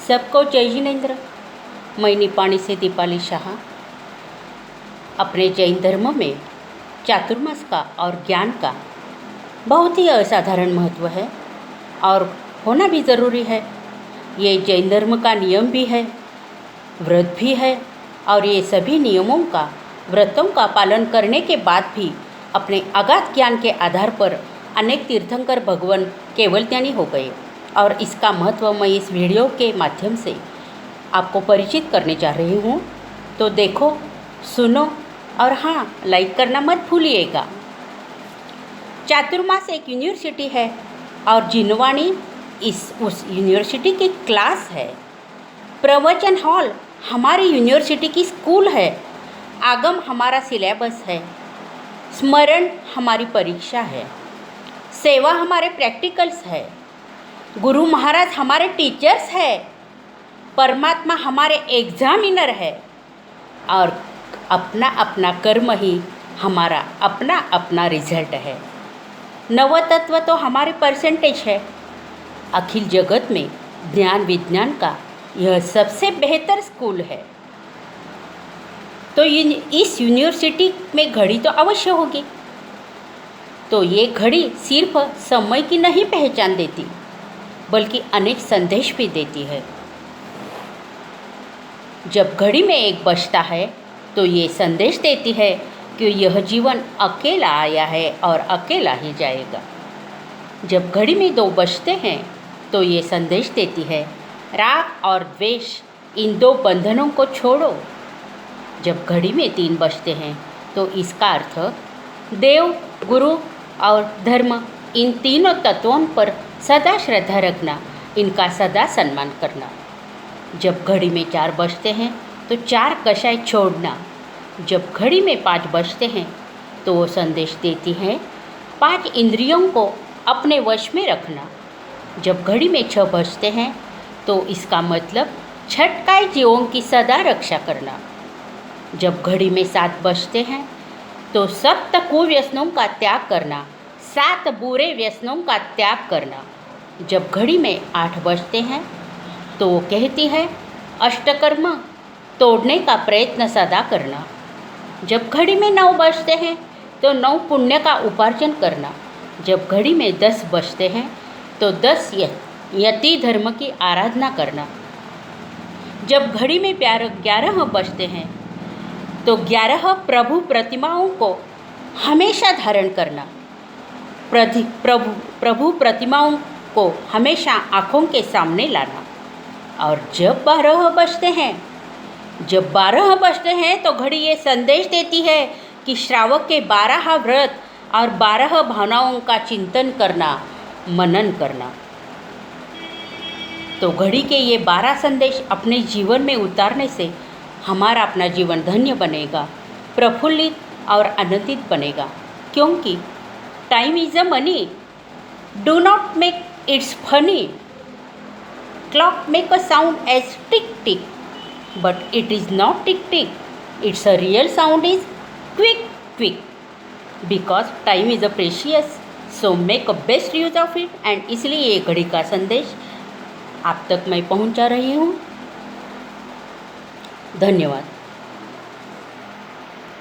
सबको जय जिनेन्द्र। मैं निपाणी से दीपाली शाह। अपने जैन धर्म में चातुर्मास का और ज्ञान का बहुत ही असाधारण महत्व है और होना भी ज़रूरी है। ये जैन धर्म का नियम भी है, व्रत भी है और ये सभी नियमों का व्रतों का पालन करने के बाद भी अपने अगाध ज्ञान के आधार पर अनेक तीर्थंकर भगवान केवल ज्ञानी हो गए और इसका महत्व मैं इस वीडियो के माध्यम से आपको परिचित करने जा रही हूँ। तो देखो, सुनो और हाँ, लाइक करना मत भूलिएगा। चातुर्मास एक यूनिवर्सिटी है और जिनवाणी उस यूनिवर्सिटी की क्लास है। प्रवचन हॉल हमारी यूनिवर्सिटी की स्कूल है। आगम हमारा सिलेबस है। स्मरण हमारी परीक्षा है। सेवा हमारे प्रैक्टिकल्स है। गुरु महाराज हमारे टीचर्स है। परमात्मा हमारे एग्जामिनर है और अपना अपना कर्म ही हमारा अपना अपना रिजल्ट है। नवतत्व तो हमारे परसेंटेज है। अखिल जगत में ज्ञान विज्ञान का यह सबसे बेहतर स्कूल है। तो इस यूनिवर्सिटी में घड़ी तो अवश्य होगी। तो ये घड़ी सिर्फ समय की नहीं पहचान देती बल्कि अनेक संदेश भी देती है। जब घड़ी में एक बजता है तो ये संदेश देती है कि यह जीवन अकेला आया है और अकेला ही जाएगा। जब घड़ी में 2 बजते हैं तो ये संदेश देती है, राग और द्वेष इन 2 बंधनों को छोड़ो। जब घड़ी में 3 बजते हैं तो इसका अर्थ देव, गुरु और धर्म इन तीनों तत्वों पर सदा श्रद्धा रखना, इनका सदा सम्मान करना। जब घड़ी में 4 बजते हैं तो 4 कषाय छोड़ना। जब घड़ी में 5 बजते हैं तो वो संदेश देती है 5 इंद्रियों को अपने वश में रखना। जब घड़ी में 6 बजते हैं तो इसका मतलब छटकाए जीवों की सदा रक्षा करना। जब घड़ी में 7 बजते हैं तो 7 कुव्यसनों का त्याग करना, 7 बुरे व्यसनों का त्याग करना। जब घड़ी में 8 बजते हैं तो वो कहती है अष्टकर्म तोड़ने का प्रयत्न सदा करना। जब घड़ी में 9 बजते हैं तो 9 पुण्य का उपार्जन करना। जब घड़ी में 10 बजते हैं तो 10 यति धर्म की आराधना करना। जब घड़ी में 11 बजते हैं तो 11 प्रभु प्रतिमाओं को हमेशा धारण करना। प्रभु प्रतिमाओं को हमेशा आँखों के सामने लाना। और जब 12 बजते हैं तो घड़ी ये संदेश देती है कि श्रावक के 12 व्रत और 12 भावनाओं का चिंतन करना, मनन करना। तो घड़ी के ये 12 संदेश अपने जीवन में उतारने से हमारा अपना जीवन धन्य बनेगा, प्रफुल्लित और आनंदित बनेगा। क्योंकि time is a money, do not make it's funny. Clock make a sound as tick tick, but it is not tick tick. Its a real sound is quick quick. Because time is a precious, so make a best use of it. And इसलिए ये घड़ी का संदेश आप तक मैं पहुंचा रही हूँ। धन्यवाद।